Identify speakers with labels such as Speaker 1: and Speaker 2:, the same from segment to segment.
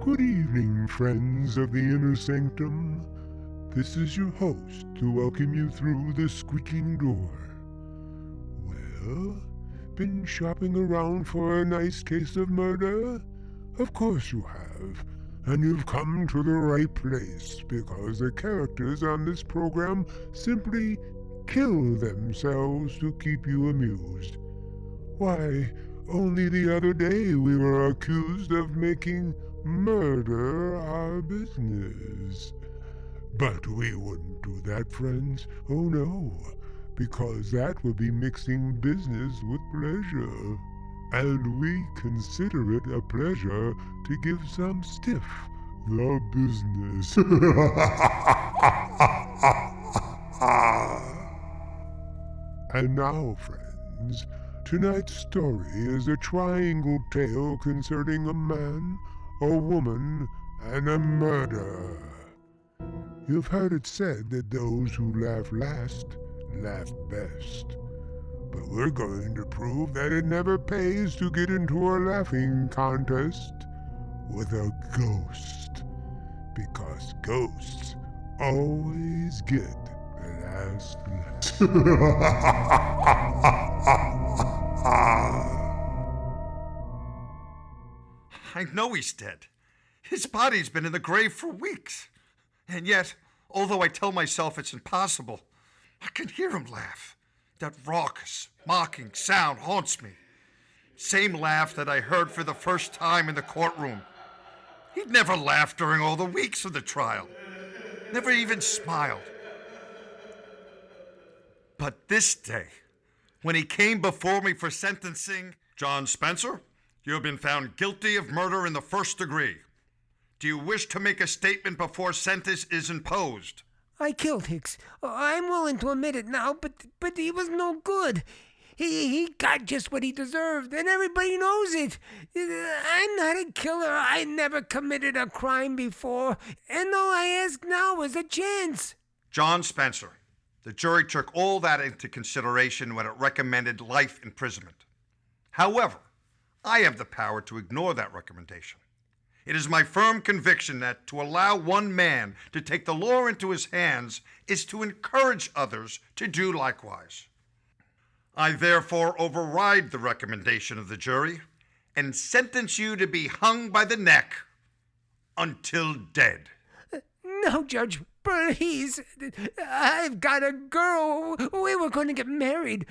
Speaker 1: Good evening, friends of the Inner Sanctum. This is your host to welcome you through the squeaking door. Well, been shopping around for a nice case of murder? Of course you have, and you've come to the right place because the characters on this program simply kill themselves to keep you amused. Why, only the other day we were accused of making murder our business. But we wouldn't do that, friends. Oh no, because that would be mixing business with pleasure. And we consider it a pleasure to give some stiff the business. And now, friends, tonight's story is a triangle tale concerning a man, a woman, and a murder. You've heard it said that those who laugh last laugh best. But we're going to prove that it never pays to get into a laughing contest with a ghost. Because ghosts always get the last
Speaker 2: I know he's dead. His body's been in the grave for weeks. And yet, although I tell myself it's impossible, I can hear him laugh. That raucous, mocking sound haunts me. Same laugh that I heard for the first time in the courtroom. He'd never laughed during all the weeks of the trial. Never even smiled. But this day, when he came before me for sentencing, John Spencer, you have been found guilty of murder in the first degree. Do you wish to make a statement before sentence is imposed?
Speaker 3: I killed Hicks. I'm willing to admit it now, but he was no good. He got just what he deserved, and everybody knows it. I'm not a killer. I never committed a crime before, and all I ask now is a chance.
Speaker 2: John Spencer, the jury took all that into consideration when it recommended life imprisonment. However, I have the power to ignore that recommendation. It is my firm conviction that to allow one man to take the law into his hands is to encourage others to do likewise. I therefore override the recommendation of the jury and sentence you to be hung by the neck until dead.
Speaker 3: No, Judge, please. I've got a girl. We were going to get married.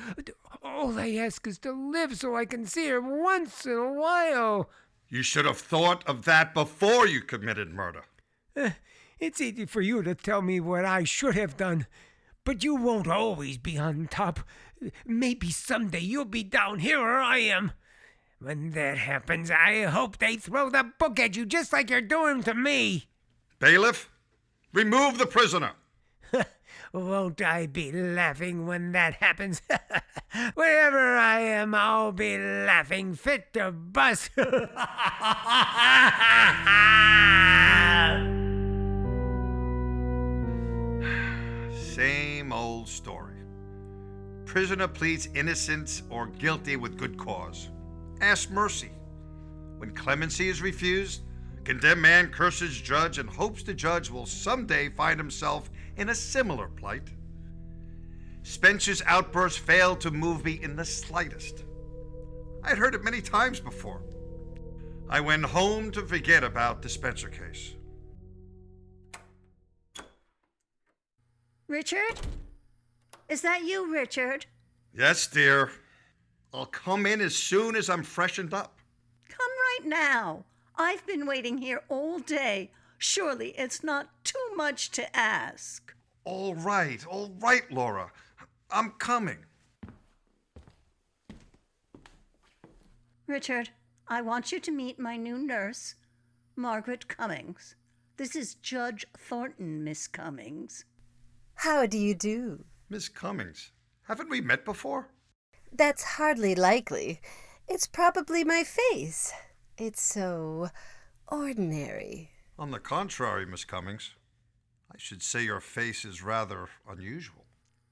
Speaker 3: All I ask is to live so I can see her once in a while.
Speaker 2: You should have thought of that before you committed murder.
Speaker 3: It's easy for you to tell me what I should have done, but you won't always be on top. Maybe someday you'll be down here where I am. When that happens, I hope they throw the book at you just like you're doing to me.
Speaker 2: Bailiff, remove the prisoner.
Speaker 3: Won't I be laughing when that happens? Wherever I am, I'll be laughing fit to bust.
Speaker 2: Same old story. Prisoner pleads innocence or guilty with good cause. Ask mercy. When clemency is refused, condemned man curses judge and hopes the judge will someday find himself in a similar plight. Spencer's outburst failed to move me in the slightest. I'd heard it many times before. I went home to forget about the Spencer case.
Speaker 4: Richard? Is that you, Richard?
Speaker 2: Yes, dear. I'll come in as soon as I'm freshened up.
Speaker 4: Come right now. I've been waiting here all day. Surely it's not too much to ask.
Speaker 2: All right, Laura. I'm coming.
Speaker 4: Richard, I want you to meet my new nurse, Margaret Cummings. This is Judge Thornton, Miss Cummings.
Speaker 5: How do you do?
Speaker 2: Miss Cummings, haven't we met before?
Speaker 5: That's hardly likely. It's probably my face. It's so ordinary.
Speaker 2: On the contrary, Miss Cummings, I should say your face is rather unusual.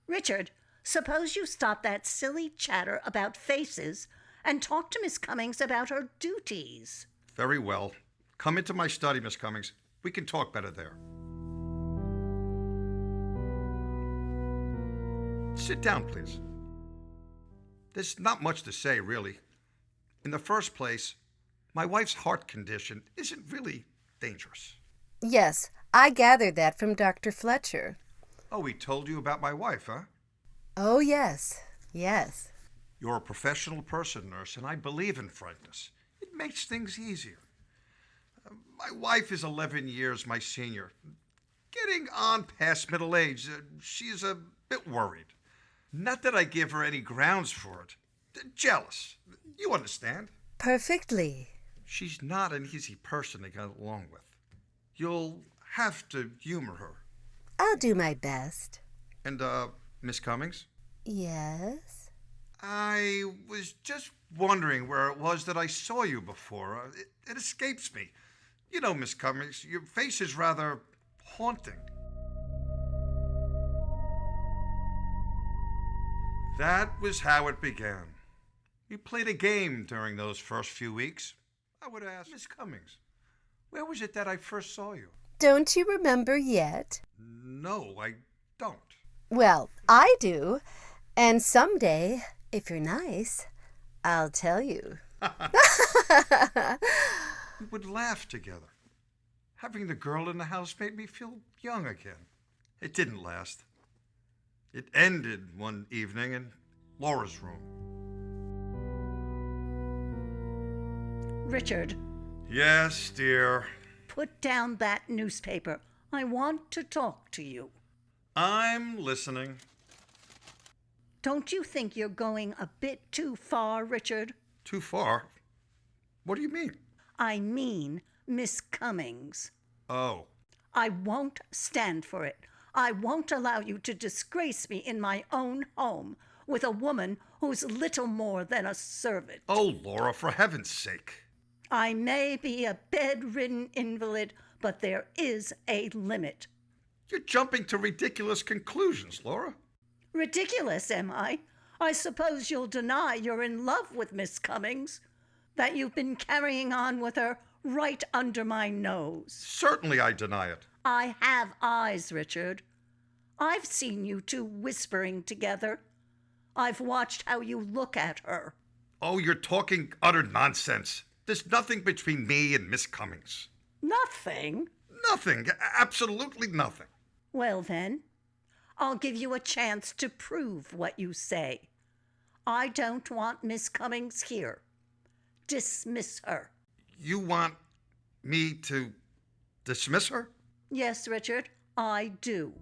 Speaker 4: Richard, suppose you stop that silly chatter about faces and talk to Miss Cummings about her duties.
Speaker 2: Very well. Come into my study, Miss Cummings. We can talk better there. Sit down, please. There's not much to say, really. In the first place, my wife's heart condition isn't really dangerous.
Speaker 5: Yes, I gathered that from Dr. Fletcher.
Speaker 2: Oh, he told you about my wife, huh?
Speaker 5: Oh, yes. Yes.
Speaker 2: You're a professional person, nurse, and I believe in frankness. It makes things easier. My wife is 11 years my senior. Getting on past middle age, she's a bit worried. Not that I give her any grounds for it. Jealous. You understand?
Speaker 5: Perfectly.
Speaker 2: She's not an easy person to get along with. You'll have to humor her.
Speaker 5: I'll do my best.
Speaker 2: And, Miss Cummings?
Speaker 5: Yes?
Speaker 2: I was just wondering where it was that I saw you before. It escapes me. You know, Miss Cummings, your face is rather haunting. That was how it began. We played a game during those first few weeks. I would ask, Miss Cummings, where was it that I first saw you?
Speaker 5: Don't you remember yet?
Speaker 2: No, I don't.
Speaker 5: Well, I do. And someday, if you're nice, I'll tell you.
Speaker 2: We would laugh together. Having the girl in the house made me feel young again. It didn't last. It ended one evening in Laura's room.
Speaker 4: Richard,
Speaker 2: Yes, dear.
Speaker 4: put down that newspaper. I want to talk to you.
Speaker 2: I'm listening.
Speaker 4: Don't you think you're going a bit too far, Richard?
Speaker 2: Too far? What do you mean?
Speaker 4: I mean Miss Cummings.
Speaker 2: Oh,
Speaker 4: I won't stand for it. I won't allow you to disgrace me in my own home with a woman who's little more than a servant.
Speaker 2: oh, Laura, for heaven's sake.
Speaker 4: I may be a bedridden invalid, but there is a limit.
Speaker 2: You're jumping to ridiculous conclusions, Laura.
Speaker 4: Ridiculous, am I? I suppose you'll deny you're in love with Miss Cummings, that you've been carrying on with her right under my nose.
Speaker 2: Certainly I deny it.
Speaker 4: I have eyes, Richard. I've seen you two whispering together. I've watched how you look at her.
Speaker 2: Oh, you're talking utter nonsense. There's nothing between me and Miss Cummings.
Speaker 4: Nothing?
Speaker 2: Nothing. Absolutely nothing.
Speaker 4: Well, then, I'll give you a chance to prove what you say. I don't want Miss Cummings here. Dismiss her.
Speaker 2: You want me to dismiss her?
Speaker 4: Yes, Richard, I do.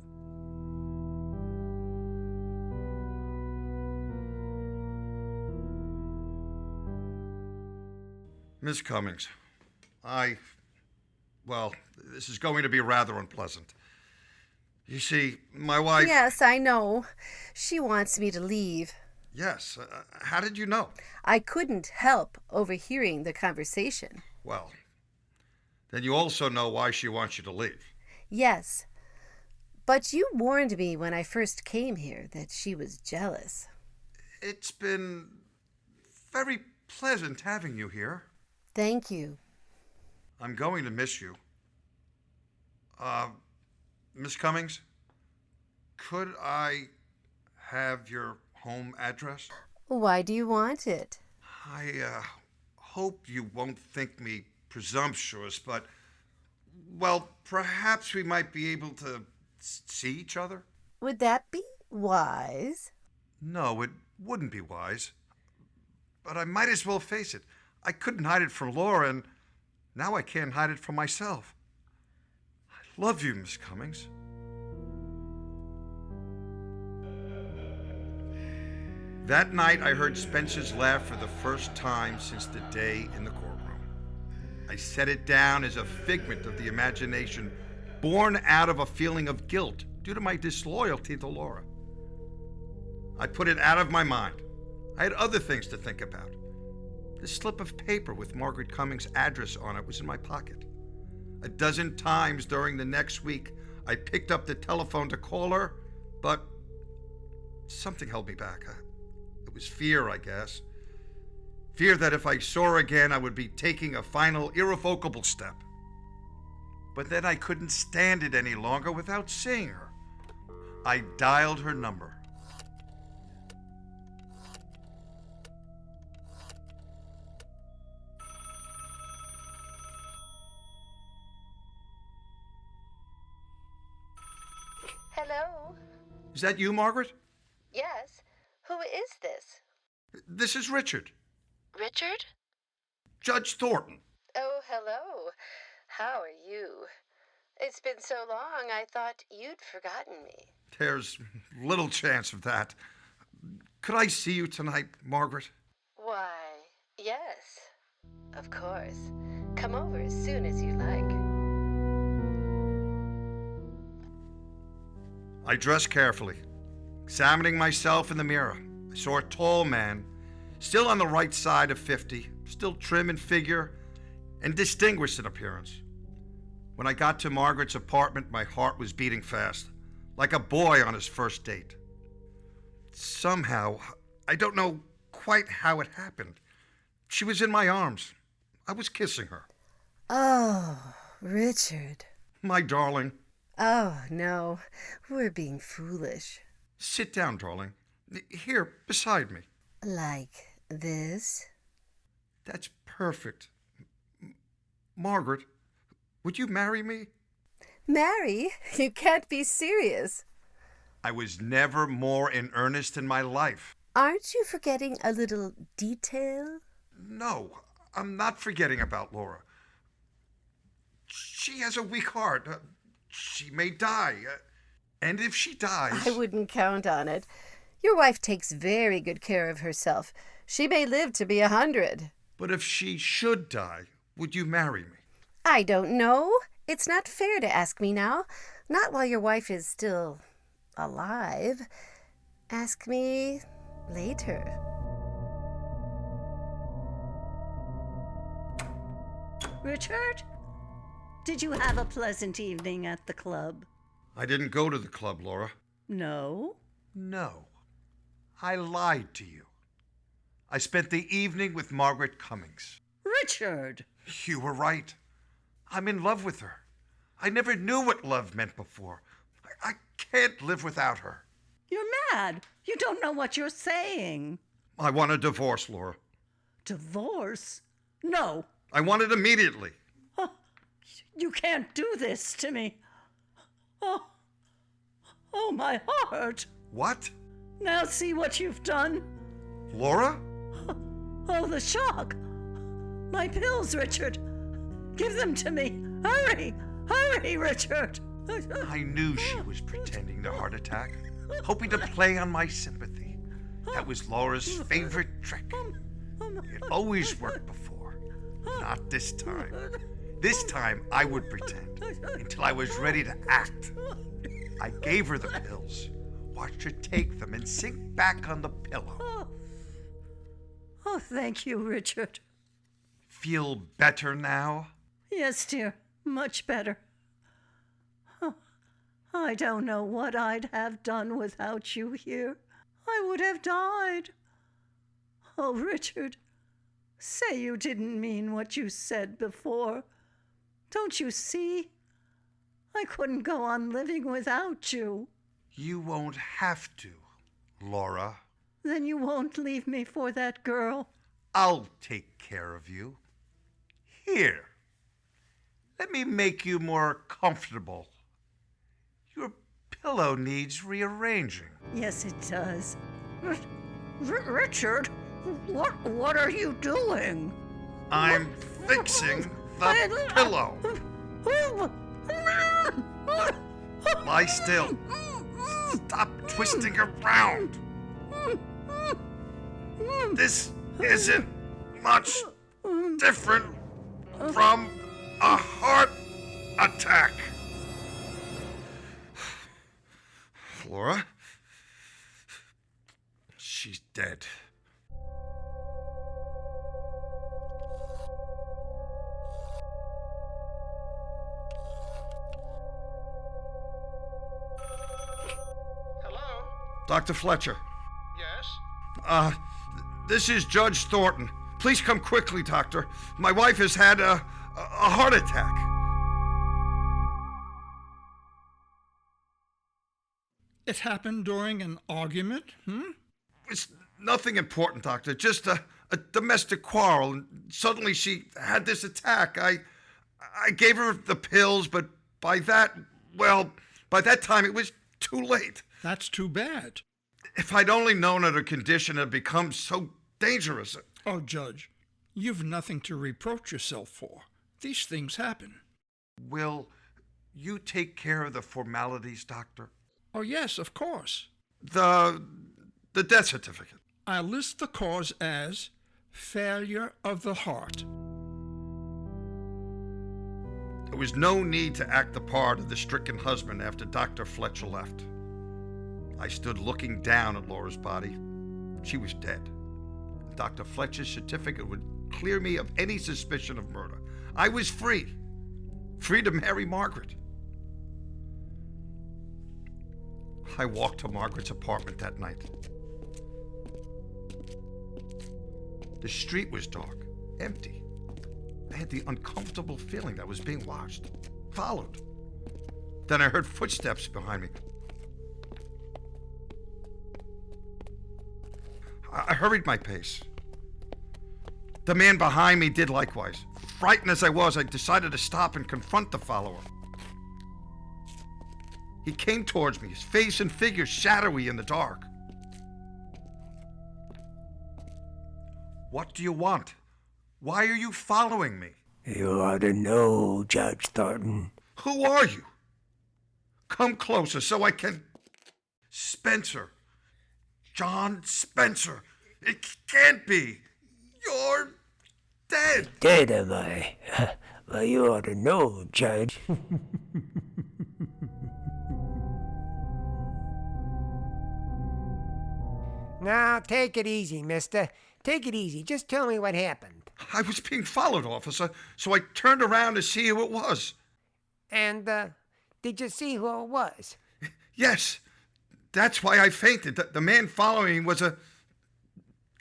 Speaker 2: Miss Cummings, well, this is going to be rather unpleasant. You see, my wife...
Speaker 5: Yes, I know. She wants me to leave.
Speaker 2: Yes, how did you know?
Speaker 5: I couldn't help overhearing the conversation.
Speaker 2: Well, then you also know why she wants you to leave.
Speaker 5: Yes, but you warned me when I first came here that she was jealous.
Speaker 2: It's been very pleasant having you here.
Speaker 5: Thank you.
Speaker 2: I'm going to miss you. Miss Cummings, could I have your home address?
Speaker 5: Why do you want it?
Speaker 2: I hope you won't think me presumptuous, but, well, perhaps we might be able to see each other?
Speaker 5: Would that be wise?
Speaker 2: No, it wouldn't be wise. But I might as well face it. I couldn't hide it from Laura, and now I can't hide it from myself. I love you, Miss Cummings. That night, I heard Spencer's laugh for the first time since the day in the courtroom. I set it down as a figment of the imagination, born out of a feeling of guilt due to my disloyalty to Laura. I put it out of my mind. I had other things to think about. The slip of paper with Margaret Cummings' address on it was in my pocket. A dozen times during the next week, I picked up the telephone to call her, but something held me back. It was fear, I guess. Fear that if I saw her again, I would be taking a final irrevocable step. But then I couldn't stand it any longer without seeing her. I dialed her number.
Speaker 5: Hello?
Speaker 2: Is that you, Margaret?
Speaker 5: Yes. Who is this?
Speaker 2: This is Richard.
Speaker 5: Richard?
Speaker 2: Judge Thornton.
Speaker 5: Oh, hello. How are you? It's been so long, I thought you'd forgotten me.
Speaker 2: There's little chance of that. Could I see you tonight, Margaret?
Speaker 5: Why, yes. Of course. Come over as soon as you like.
Speaker 2: I dressed carefully. Examining myself in the mirror, I saw a tall man, still on the right side of 50, still trim in figure and distinguished in appearance. When I got to Margaret's apartment, my heart was beating fast, like a boy on his first date. Somehow, I don't know quite how it happened, she was in my arms. I was kissing her.
Speaker 5: Oh, Richard.
Speaker 2: My darling.
Speaker 5: Oh, no. We're being foolish.
Speaker 2: Sit down, darling. Here, beside me.
Speaker 5: Like this?
Speaker 2: That's perfect. Margaret, would you marry me?
Speaker 5: Marry? You can't be serious.
Speaker 2: I was never more in earnest in my life.
Speaker 5: Aren't you forgetting a little detail?
Speaker 2: No, I'm not forgetting about Laura. She has a weak heart. She may die. And if she dies...
Speaker 5: I wouldn't count on it. Your wife takes very good care of herself. She may live to be 100.
Speaker 2: But if she should die, would you marry me?
Speaker 5: I don't know. It's not fair to ask me now. Not while your wife is still alive. Ask me later.
Speaker 4: Richard? Did you have a pleasant evening at the club?
Speaker 2: I didn't go to the club, Laura.
Speaker 4: No?
Speaker 2: No. I lied to you. I spent the evening with Margaret Cummings.
Speaker 4: Richard!
Speaker 2: You were right. I'm in love with her. I never knew what love meant before. I can't live without her.
Speaker 4: You're mad. You don't know what you're saying.
Speaker 2: I want a divorce, Laura.
Speaker 4: Divorce? No.
Speaker 2: I want it immediately.
Speaker 4: Oh, you can't do this to me. Oh, my heart.
Speaker 2: What?
Speaker 4: Now see what you've done.
Speaker 2: Laura?
Speaker 4: Oh, the shock. My pills, Richard. Give them to me. Hurry. Hurry, Richard.
Speaker 2: I knew she was pretending the heart attack, hoping to play on my sympathy. That was Laura's favorite trick. It always worked before. Not this time. This time I would pretend until I was ready to act. I gave her the pills, watched her take them and sink back on the pillow.
Speaker 4: Oh, thank you, Richard.
Speaker 2: Feel better now?
Speaker 4: Yes, dear, much better. I don't know what I'd have done without you here. I would have died. Oh, Richard, say you didn't mean what you said before. Don't you see? I couldn't go on living without you.
Speaker 2: You won't have to, Laura.
Speaker 4: Then you won't leave me for that girl?
Speaker 2: I'll take care of you. Here, let me make you more comfortable. Your pillow needs rearranging.
Speaker 4: Yes, it does. Richard, what are you doing?
Speaker 2: I'm fixing the pillow. Lie still. Stop twisting around. This isn't much different from a heart attack. Laura? She's dead.
Speaker 6: Hello?
Speaker 2: Dr. Fletcher.
Speaker 6: Yes?
Speaker 2: This is Judge Thornton. Please come quickly, doctor. My wife has had a heart attack.
Speaker 6: It happened during an argument,
Speaker 2: It's nothing important, doctor. Just a domestic quarrel. And suddenly she had this attack. I gave her the pills, but by that time it was too late.
Speaker 6: That's too bad.
Speaker 2: If I'd only known that her condition had become so dangerous.
Speaker 6: Oh, Judge, you've nothing to reproach yourself for. These things happen.
Speaker 2: Will you take care of the formalities, doctor?
Speaker 6: Oh, yes, of course.
Speaker 2: The death certificate.
Speaker 6: I'll list the cause as failure of the heart.
Speaker 2: There was no need to act the part of the stricken husband after Dr. Fletcher left. I stood looking down at Laura's body. She was dead. Dr. Fletcher's certificate would clear me of any suspicion of murder. I was free to marry Margaret. I walked to Margaret's apartment that night. The street was dark, empty. I had the uncomfortable feeling that I was being watched, followed. Then I heard footsteps behind me. I hurried my pace. The man behind me did likewise. Frightened as I was, I decided to stop and confront the follower. He came towards me, his face and figure shadowy in the dark. What do you want? Why are you following me?
Speaker 3: You ought to know, Judge Thornton.
Speaker 2: Who are you? Come closer so I can... Spencer. John Spencer. It can't be. You're dead.
Speaker 3: Dead, am I? Well, you ought to know, Judge. Now, take it easy, mister. Take it easy. Just tell me what happened.
Speaker 2: I was being followed, officer, so I turned around to see who it was.
Speaker 3: And, did you see who it was?
Speaker 2: Yes. That's why I fainted. The man following me was a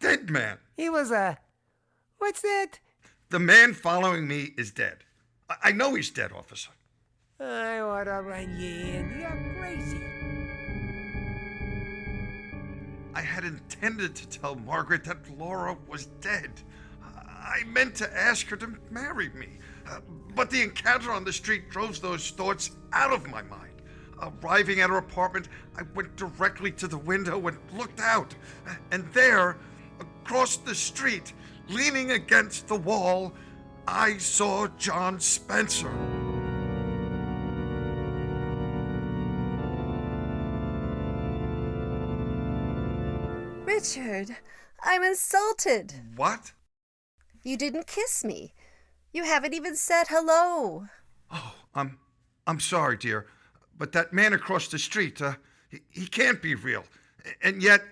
Speaker 2: dead man.
Speaker 3: He was what's that?
Speaker 2: The man following me is dead. I know he's dead, officer.
Speaker 3: I ought to run you in. You're crazy.
Speaker 2: I had intended to tell Margaret that Laura was dead. I meant to ask her to marry me. But the encounter on the street drove those thoughts out of my mind. Arriving at her apartment, I went directly to the window and looked out. And there, across the street, leaning against the wall, I saw John Spencer.
Speaker 5: Richard, I'm insulted.
Speaker 2: What?
Speaker 5: You didn't kiss me. You haven't even said hello.
Speaker 2: Oh, I'm sorry, dear. But that man across the street, he can't be real. And yet,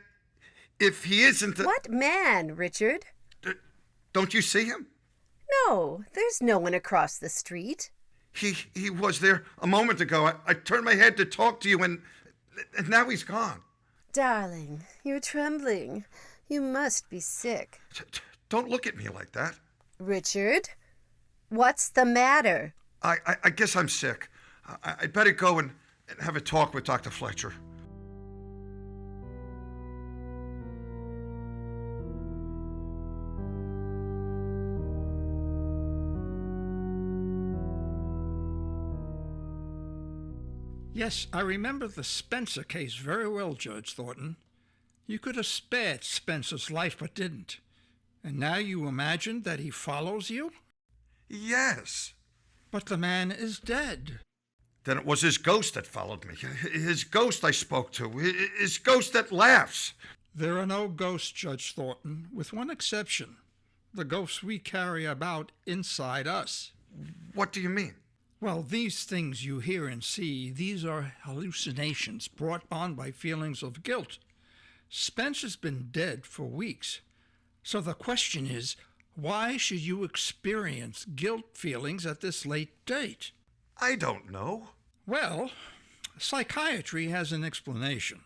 Speaker 2: if he isn't...
Speaker 5: What man, Richard?
Speaker 2: Don't you see him?
Speaker 5: No, there's no one across the street.
Speaker 2: He was there a moment ago. I turned my head to talk to you, and now he's gone.
Speaker 5: Darling, you're trembling. You must be sick.
Speaker 2: Don't look at me like that.
Speaker 5: Richard, what's the matter?
Speaker 2: I guess I'm sick. I'd better go and have a talk with Dr. Fletcher.
Speaker 6: Yes, I remember the Spencer case very well, Judge Thornton. You could have spared Spencer's life, but didn't. And now you imagine that he follows you?
Speaker 2: Yes.
Speaker 6: But the man is dead.
Speaker 2: Then it was his ghost that followed me. His ghost I spoke to. His ghost that laughs.
Speaker 6: There are no ghosts, Judge Thornton, with one exception. The ghosts we carry about inside us.
Speaker 2: What do you mean?
Speaker 6: Well, these things you hear and see, these are hallucinations brought on by feelings of guilt. Spencer's been dead for weeks. So the question is, why should you experience guilt feelings at this late date?
Speaker 2: I don't know.
Speaker 6: Well, psychiatry has an explanation.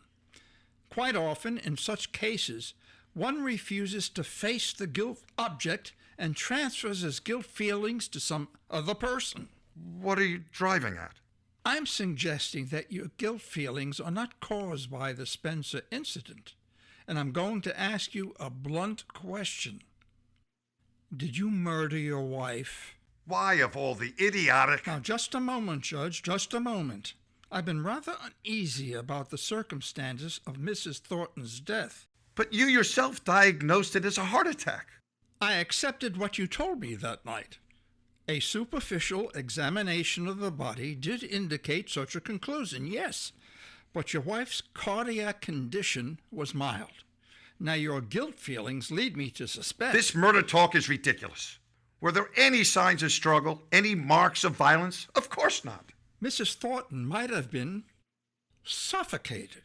Speaker 6: Quite often, in such cases, One refuses to face the guilt object and transfers his guilt feelings to some other person.
Speaker 2: What are you driving at?
Speaker 6: I'm suggesting that your guilt feelings are not caused by the Spencer incident, and I'm going to ask you a blunt question. Did you murder your wife?
Speaker 2: Why, of all the idiotic...
Speaker 6: Now, just a moment, Judge, just a moment. I've been rather uneasy about the circumstances of Mrs. Thornton's death.
Speaker 2: But you yourself diagnosed it as a heart attack.
Speaker 6: I accepted what you told me that night. A superficial examination of the body did indicate such a conclusion, yes, but your wife's cardiac condition was mild. Now, your guilt feelings lead me to suspect...
Speaker 2: This murder talk is ridiculous. Were there any signs of struggle, any marks of violence? Of course not.
Speaker 6: Mrs. Thornton might have been suffocated.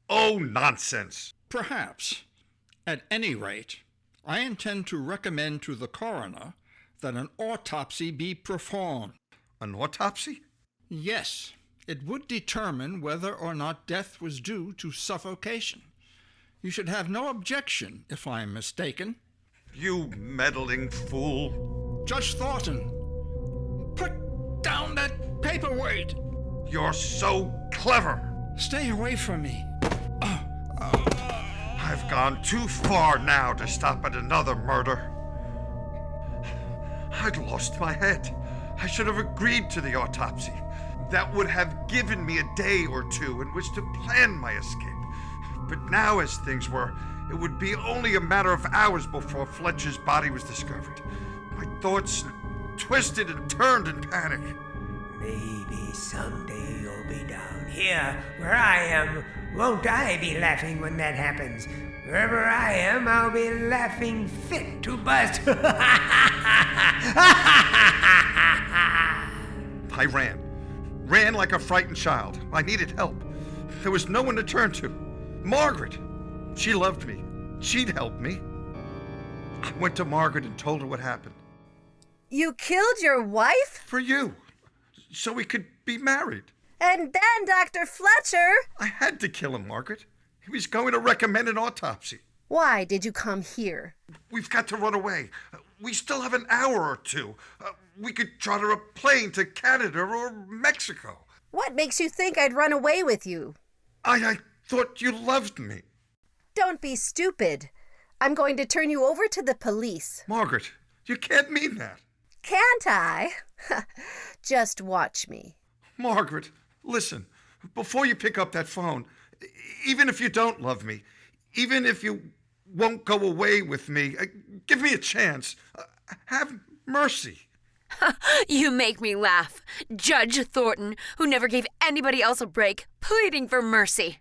Speaker 2: Oh, nonsense.
Speaker 6: Perhaps. At any rate, I intend to recommend to the coroner that an autopsy be performed.
Speaker 2: An autopsy?
Speaker 6: Yes, it would determine whether or not death was due to suffocation. You should have no objection, if I am mistaken.
Speaker 2: You meddling fool.
Speaker 6: Judge Thornton, put down that paperweight.
Speaker 2: You're so clever.
Speaker 6: Stay away from me.
Speaker 2: I've gone too far now to stop at another murder. I'd lost my head. I should have agreed to the autopsy. That would have given me a day or two in which to plan my escape. But now, as things were, it would be only a matter of hours before Fletcher's body was discovered. My thoughts twisted and turned in panic.
Speaker 3: Maybe someday you'll be down here where I am. Won't I be laughing when that happens? Wherever I am, I'll be laughing fit to bust.
Speaker 2: I ran like a frightened child. I needed help. There was no one to turn to. Margaret. She loved me. She'd help me. I went to Margaret and told her what happened.
Speaker 5: You killed your wife?
Speaker 2: For you. So we could be married.
Speaker 5: And then Dr. Fletcher...
Speaker 2: I had to kill him, Margaret. He was going to recommend an autopsy.
Speaker 5: Why did you come here?
Speaker 2: We've got to run away. We still have an hour or two. We could charter a plane to Canada or Mexico.
Speaker 5: What makes you think I'd run away with you?
Speaker 2: I thought you loved me.
Speaker 5: Don't be stupid. I'm going to turn you over to the police.
Speaker 2: Margaret, you can't mean that.
Speaker 5: Can't I? Just watch me.
Speaker 2: Margaret, listen. Before you pick up that phone, even if you don't love me, even if you won't go away with me, give me a chance. Have mercy.
Speaker 7: You make me laugh. Judge Thornton, who never gave anybody else a break, pleading for mercy.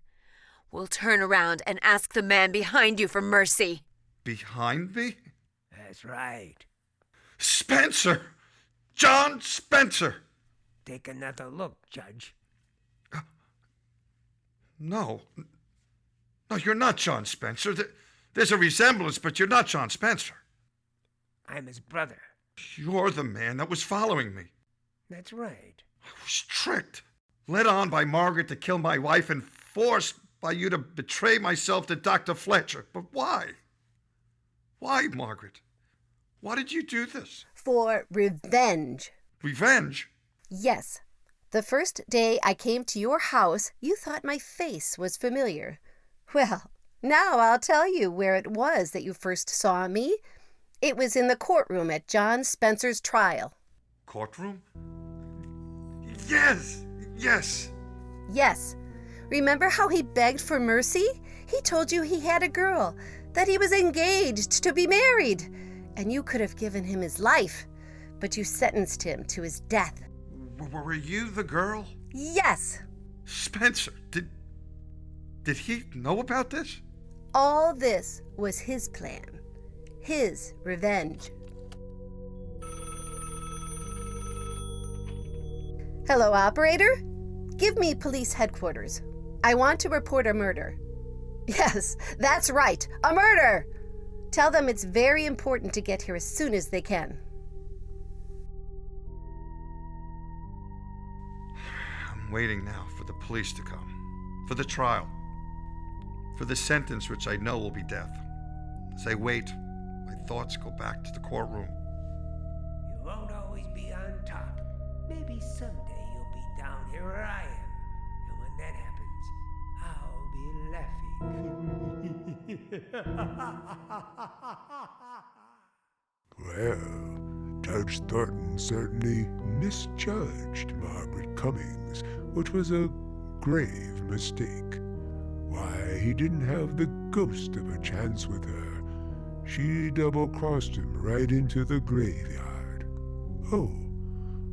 Speaker 7: We'll turn around and ask the man behind you for mercy.
Speaker 2: Behind me?
Speaker 3: That's right.
Speaker 2: Spencer! John Spencer!
Speaker 3: Take another look, Judge.
Speaker 2: No, you're not John Spencer. There's a resemblance, but you're not John Spencer.
Speaker 3: I'm his brother.
Speaker 2: You're the man that was following me.
Speaker 3: That's right.
Speaker 2: I was tricked, led on by Margaret to kill my wife and forced by you to betray myself to Dr. Fletcher. But why? Why, Margaret? Why did you do this?
Speaker 5: For revenge.
Speaker 2: Revenge?
Speaker 5: Yes. The first day I came to your house, you thought my face was familiar. Well, now I'll tell you where it was that you first saw me. It was in the courtroom at John Spencer's trial.
Speaker 2: Courtroom? Yes.
Speaker 5: Yes. Remember how he begged for mercy? He told you he had a girl, that he was engaged to be married, and you could have given him his life, but you sentenced him to his death.
Speaker 2: Were you the girl?
Speaker 5: Yes.
Speaker 2: Spencer, did he know about this?
Speaker 5: All this was his plan. His revenge. Hello, operator? Give me police headquarters. I want to report a murder. Yes, that's right, a murder! Tell them it's very important to get here as soon as they can.
Speaker 2: I'm waiting now for the police to come, for the trial, for the sentence which I know will be death. As I wait, my thoughts go back to the courtroom.
Speaker 3: You won't always be on top. Maybe someday you'll be down here where I am. And when that happens, I'll be laughing.
Speaker 1: Well, Judge Thornton certainly misjudged Margaret Cummings, which was a grave mistake. Why, he didn't have the ghost of a chance with her. She double-crossed him right into the graveyard. Oh,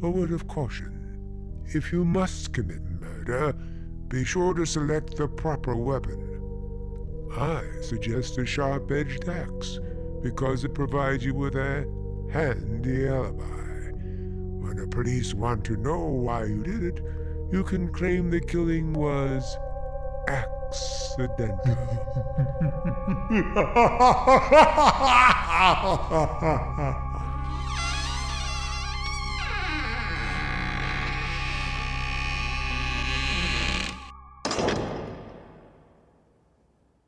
Speaker 1: a word of caution. If you must commit murder, be sure to select the proper weapon. I suggest a sharp-edged axe, because it provides you with a handy alibi. When the police want to know why you did it, you can claim the killing was accidental.